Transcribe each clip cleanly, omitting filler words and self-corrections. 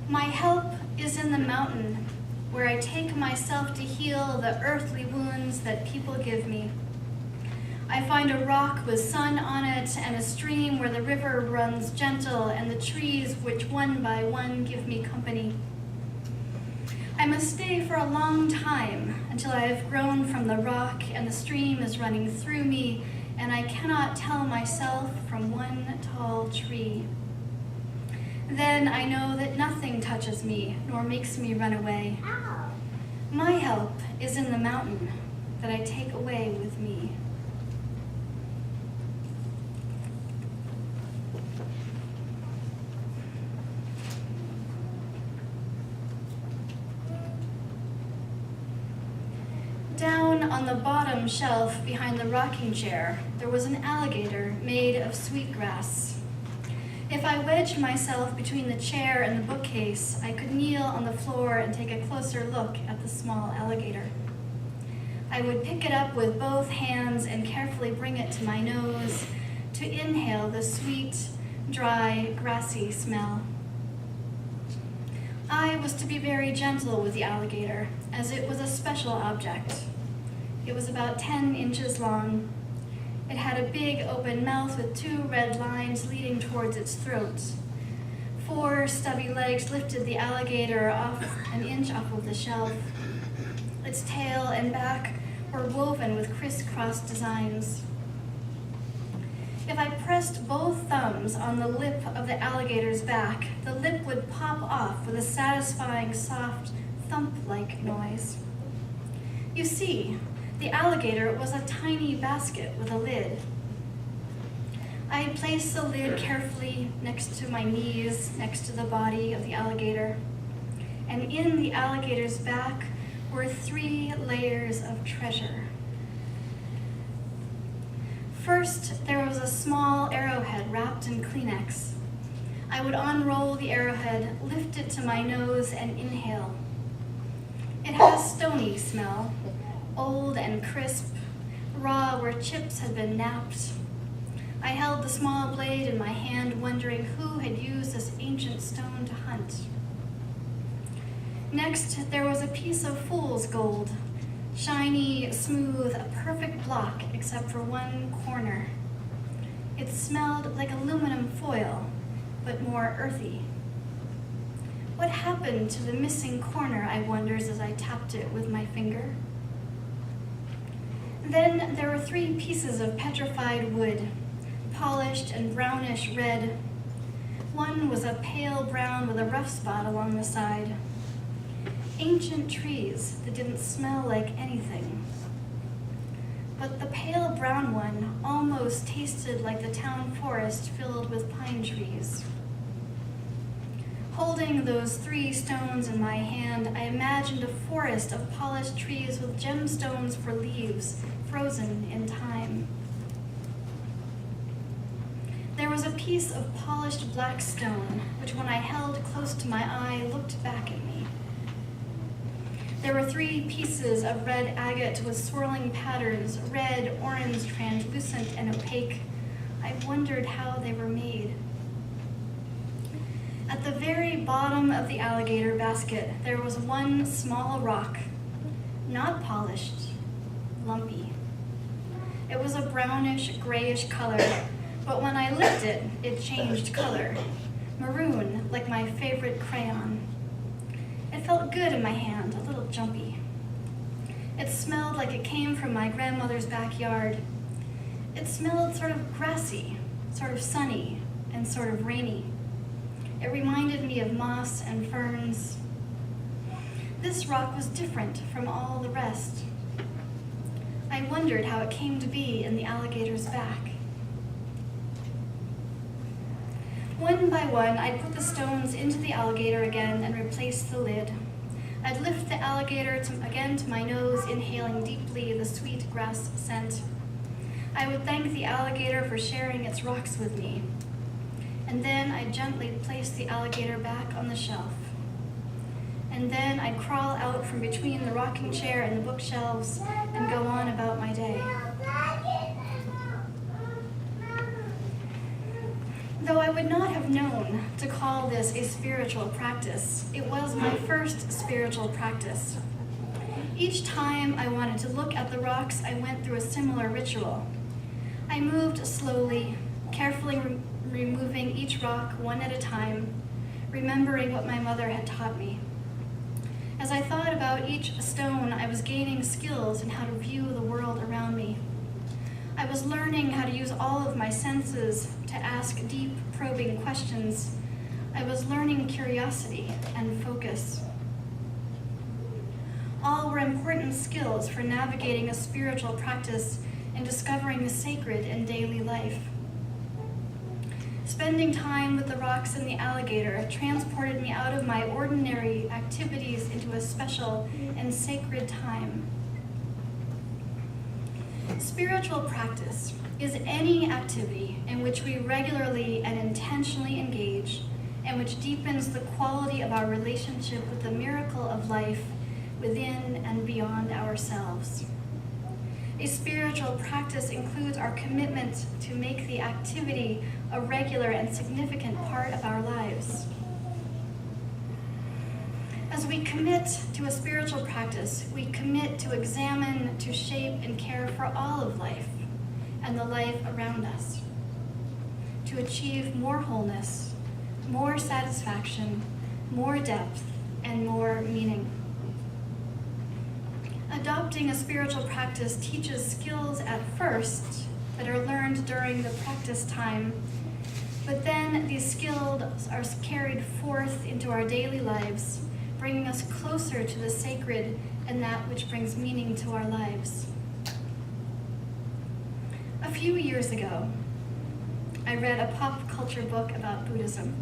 My help is in the mountain, where I take myself to heal the earthly wounds that people give me. I find a rock with sun on it and a stream where the river runs gentle and the trees which one by one give me company. I must stay for a long time until I have grown from the rock and the stream is running through me and I cannot tell myself from one tall tree. Then I know that nothing touches me nor makes me run away. My help is in the mountain that I take away with me. Down on the bottom shelf behind the rocking chair, there was an alligator made of sweetgrass. If I wedged myself between the chair and the bookcase, I could kneel on the floor and take a closer look at the small alligator. I would pick it up with both hands and carefully bring it to my nose to inhale the sweet, dry, grassy smell. I was to be very gentle with the alligator, as it was a special object. It was about 10 inches long. It had a big open mouth with 2 red lines leading towards its throat. 4 stubby legs lifted the alligator off an inch off of the shelf. Its tail and back were woven with crisscross designs. If I pressed both thumbs on the lip of the alligator's back, the lip would pop off with a satisfying, soft, thump-like noise. You see, the alligator was a tiny basket with a lid. I placed the lid carefully next to my knees, next to the body of the alligator. And in the alligator's back were 3 layers of treasure. First, there was a small arrowhead wrapped in Kleenex. I would unroll the arrowhead, lift it to my nose, and inhale. It had a stony smell, old and crisp, raw where chips had been napped. I held the small blade in my hand, wondering who had used this ancient stone to hunt. Next, there was a piece of fool's gold, shiny, smooth, a perfect block except for one corner. It smelled like aluminum foil, but more earthy. What happened to the missing corner, I wondered as I tapped it with my finger. Then there were 3 pieces of petrified wood, polished and brownish red. One was a pale brown with a rough spot along the side. Ancient trees that didn't smell like anything. But the pale brown one almost tasted like the town forest filled with pine trees. Holding those 3 stones in my hand, I imagined a forest of polished trees with gemstones for leaves, frozen in time. There was a piece of polished black stone, which when I held close to my eye, looked back at me. There were 3 pieces of red agate with swirling patterns, red, orange, translucent, and opaque. I wondered how they were made. At the very bottom of the alligator basket, there was one small rock, not polished, lumpy. It was a brownish, grayish color, but when I licked it, it changed color, maroon, like my favorite crayon. It felt good in my hand, a little jumpy. It smelled like it came from my grandmother's backyard. It smelled sort of grassy, sort of sunny, and sort of rainy. It reminded me of moss and ferns. This rock was different from all the rest. I wondered how it came to be in the alligator's back. One by one, I'd put the stones into the alligator again and replace the lid. I'd lift the alligator again to my nose, inhaling deeply the sweet grass scent. I would thank the alligator for sharing its rocks with me. And then I'd gently place the alligator back on the shelf. And then I'd crawl out from between the rocking chair and the bookshelves and go on about my day. Though I would not have known to call this a spiritual practice, it was my first spiritual practice. Each time I wanted to look at the rocks, I went through a similar ritual. I moved slowly, carefully removing each rock one at a time, remembering what my mother had taught me. As I thought about each stone, I was gaining skills in how to view the world around me. I was learning how to use all of my senses to ask deep, probing questions. I was learning curiosity and focus. All were important skills for navigating a spiritual practice and discovering the sacred in daily life. Spending time with the rocks and the alligator transported me out of my ordinary activities into a special and sacred time. Spiritual practice is any activity in which we regularly and intentionally engage and which deepens the quality of our relationship with the miracle of life within and beyond ourselves. A spiritual practice includes our commitment to make the activity a regular and significant part of our lives. As we commit to a spiritual practice, we commit to examine, to shape, and care for all of life and the life around us, to achieve more wholeness, more satisfaction, more depth, and more meaning. Adopting a spiritual practice teaches skills at first that are learned during the practice time, but then these skills are carried forth into our daily lives, bringing us closer to the sacred and that which brings meaning to our lives. A few years ago, I read a pop culture book about Buddhism.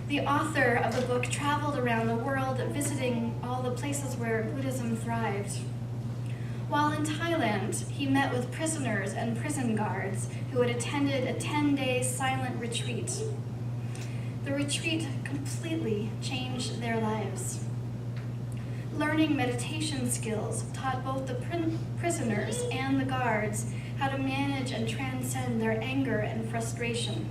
The author of the book traveled around the world visiting all the places where Buddhism thrived. While in Thailand, he met with prisoners and prison guards who had attended a 10-day silent retreat. The retreat completely changed their lives. Learning meditation skills taught both the prisoners and the guards how to manage and transcend their anger and frustration.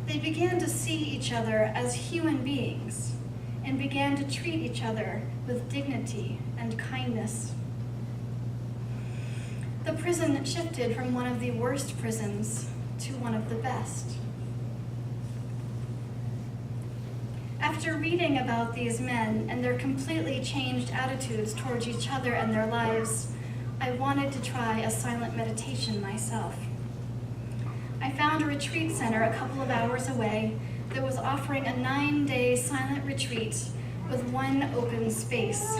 They began to see each other as human beings and began to treat each other with dignity and kindness. The prison shifted from one of the worst prisons to one of the best. After reading about these men and their completely changed attitudes towards each other and their lives, I wanted to try a silent meditation myself. I found a retreat center a couple of hours away that was offering a 9-day silent retreat with one open space.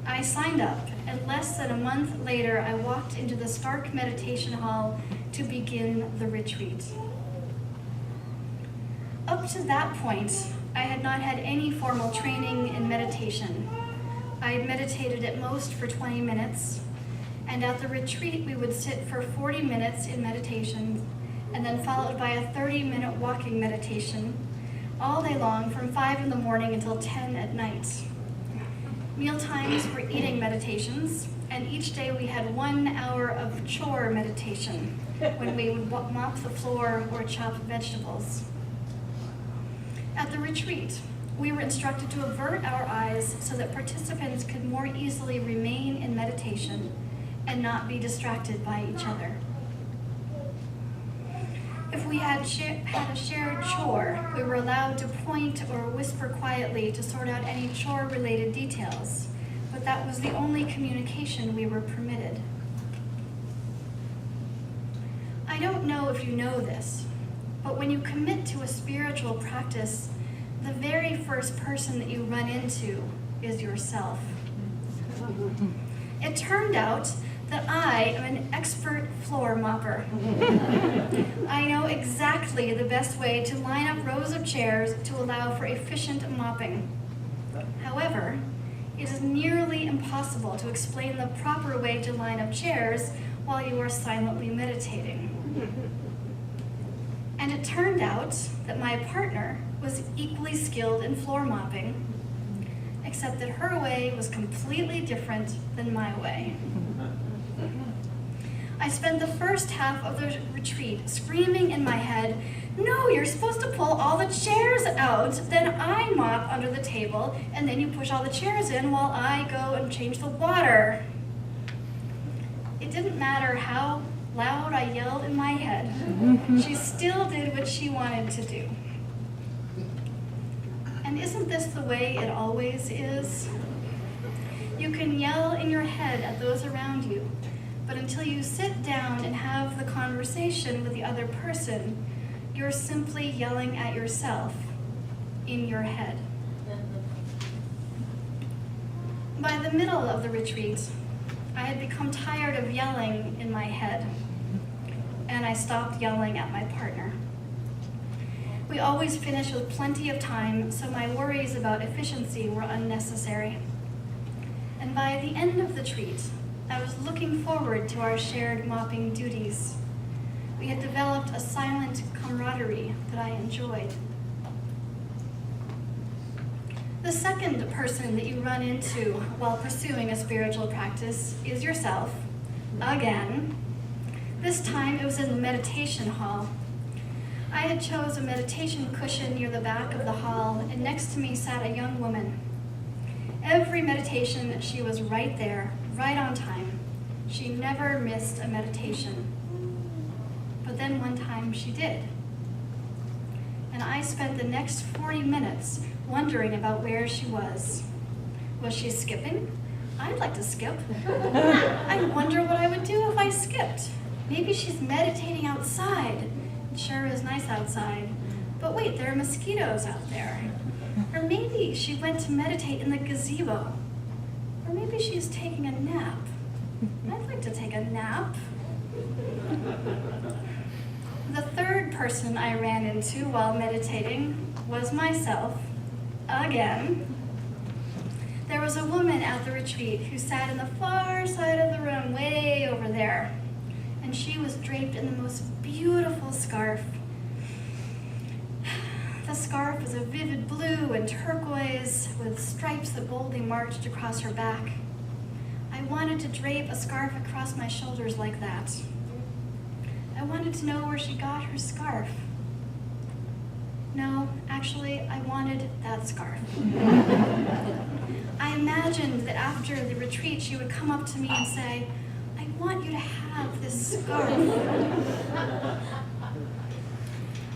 I signed up, and less than a month later, I walked into the Stark Meditation Hall to begin the retreat. Up to that point, I had not had any formal training in meditation. I had meditated at most for 20 minutes, and at the retreat, we would sit for 40 minutes in meditation, and then followed by a 30-minute walking meditation, all day long from 5 in the morning until 10 at night. Meal times were eating meditations, and each day we had 1 hour of chore meditation, when we would mop the floor or chop vegetables. At the retreat, we were instructed to avert our eyes so that participants could more easily remain in meditation and not be distracted by each other. If we had a shared chore, we were allowed to point or whisper quietly to sort out any chore-related details, but that was the only communication we were permitted. I don't know if you know this, but when you commit to a spiritual practice, the very first person that you run into is yourself. It turned out that I am an expert floor mopper. I know exactly the best way to line up rows of chairs to allow for efficient mopping. However, it is nearly impossible to explain the proper way to line up chairs while you are silently meditating. And it turned out that my partner was equally skilled in floor mopping, except that her way was completely different than my way. I spent the first half of the retreat screaming in my head, "No, you're supposed to pull all the chairs out, then I mop under the table, and then you push all the chairs in while I go and change the water." It didn't matter how loud I yelled in my head. She still did what she wanted to do. And isn't this the way it always is? You can yell in your head at those around you, but until you sit down and have the conversation with the other person, you're simply yelling at yourself in your head. By the middle of the retreat, I had become tired of yelling in my head, and I stopped yelling at my partner. We always finish with plenty of time, so my worries about efficiency were unnecessary. And by the end of the retreat, I was looking forward to our shared mopping duties. We had developed a silent camaraderie that I enjoyed. The second person that you run into while pursuing a spiritual practice is yourself, again. This time it was in the meditation hall. I had chose a meditation cushion near the back of the hall, and next to me sat a young woman. Every meditation, she was right there, right on time. She never missed a meditation. But then one time she did. And I spent the next 40 minutes wondering about where she was. Was she skipping? I'd like to skip. I wonder what I would do if I skipped. Maybe she's meditating outside. It sure is nice outside. But wait, there are mosquitoes out there. Or maybe she went to meditate in the gazebo. Or maybe she's taking a nap. I'd like to take a nap. The third person I ran into while meditating was myself, again. There was a woman at the retreat who sat in the far side of the room, way over there, and she was draped in the most beautiful scarf. The scarf was a vivid blue and turquoise with stripes that boldly marched across her back. I wanted to drape a scarf across my shoulders like that. I wanted to know where she got her scarf. No, actually, I wanted that scarf. I imagined that after the retreat, she would come up to me and say, "I want you to have this scarf."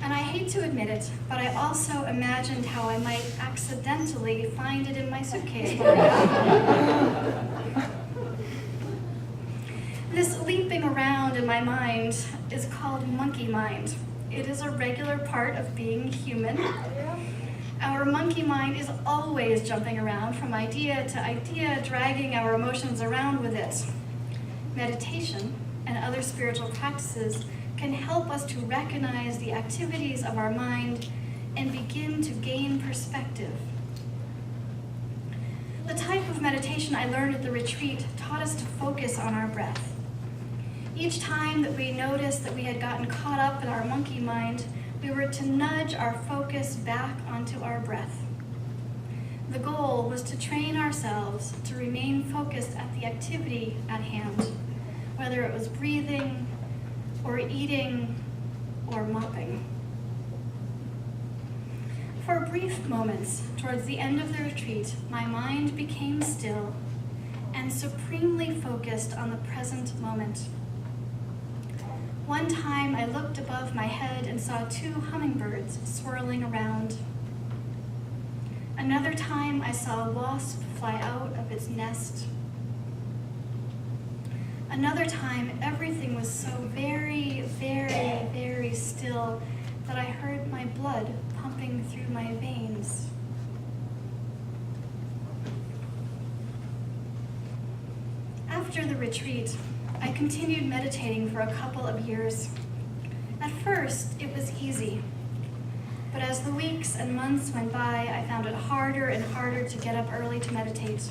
And I hate to admit it, but I also imagined how I might accidentally find it in my suitcase. This leaping around in my mind is called monkey mind. It is a regular part of being human. Our monkey mind is always jumping around from idea to idea, dragging our emotions around with it. Meditation and other spiritual practices can help us to recognize the activities of our mind and begin to gain perspective. The type of meditation I learned at the retreat taught us to focus on our breath. Each time that we noticed that we had gotten caught up in our monkey mind, we were to nudge our focus back onto our breath. The goal was to train ourselves to remain focused at the activity at hand, whether it was breathing, or eating, or mopping. For brief moments towards the end of the retreat, my mind became still and supremely focused on the present moment. One time I looked above my head and saw 2 hummingbirds swirling around. Another time I saw a wasp fly out of its nest. Another time everything was so very, very, very still that I heard my blood pumping through my veins. After the retreat, I continued meditating for a couple of years. At first, it was easy, but as the weeks and months went by, I found it harder and harder to get up early to meditate.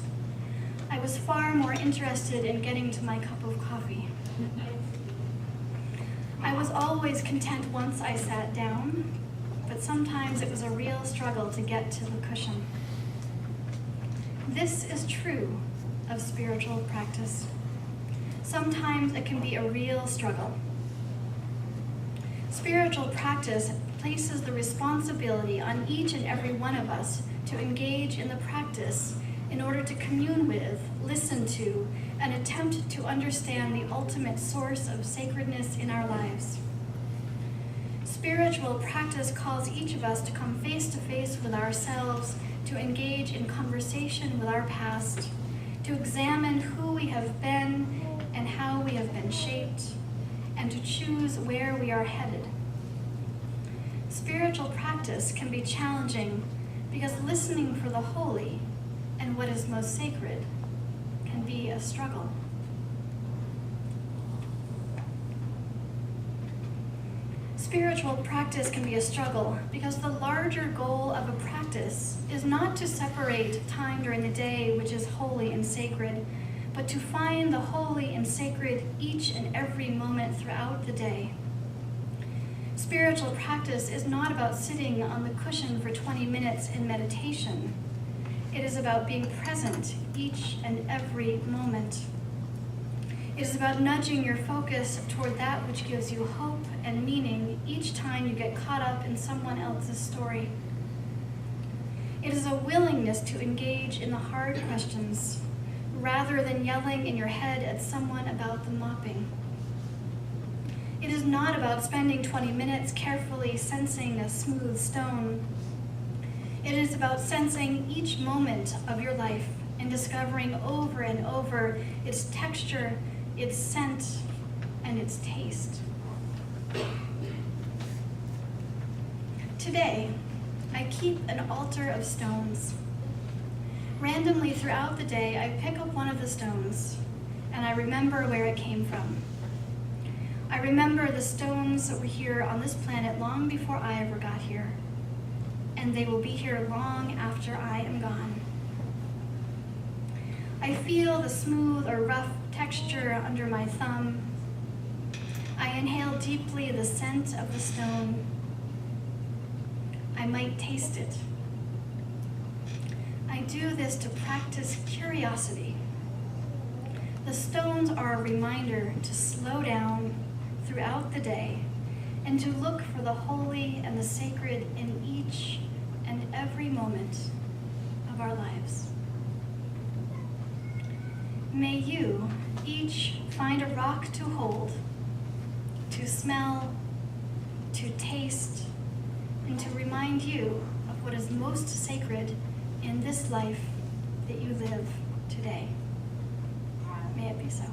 I was far more interested in getting to my cup of coffee. I was always content once I sat down, but sometimes it was a real struggle to get to the cushion. This is true of spiritual practice. Sometimes it can be a real struggle. Spiritual practice places the responsibility on each and every one of us to engage in the practice in order to commune with, listen to, and attempt to understand the ultimate source of sacredness in our lives. Spiritual practice calls each of us to come face to face with ourselves, to engage in conversation with our past, to examine who we have been and how we have been shaped, and to choose where we are headed. Spiritual practice can be challenging because listening for the holy and what is most sacred can be a struggle. Spiritual practice can be a struggle because the larger goal of a practice is not to separate time during the day, which is holy and sacred, but to find the holy and sacred each and every moment throughout the day. Spiritual practice is not about sitting on the cushion for 20 minutes in meditation. It is about being present each and every moment. It is about nudging your focus toward that which gives you hope and meaning each time you get caught up in someone else's story. It is a willingness to engage in the hard questions rather than yelling in your head at someone about the mopping. It is not about spending 20 minutes carefully sensing a smooth stone. It is about sensing each moment of your life and discovering over and over its texture, its scent, and its taste. Today, I keep an altar of stones. Randomly throughout the day, I pick up one of the stones, and I remember where it came from. I remember the stones that were here on this planet long before I ever got here, and they will be here long after I am gone. I feel the smooth or rough texture under my thumb. I inhale deeply the scent of the stone. I might taste it. I do this to practice curiosity. The stones are a reminder to slow down throughout the day and to look for the holy and the sacred in each and every moment of our lives. May you each find a rock to hold, to smell, to taste, and to remind you of what is most sacred in this life that you live today. May it be so.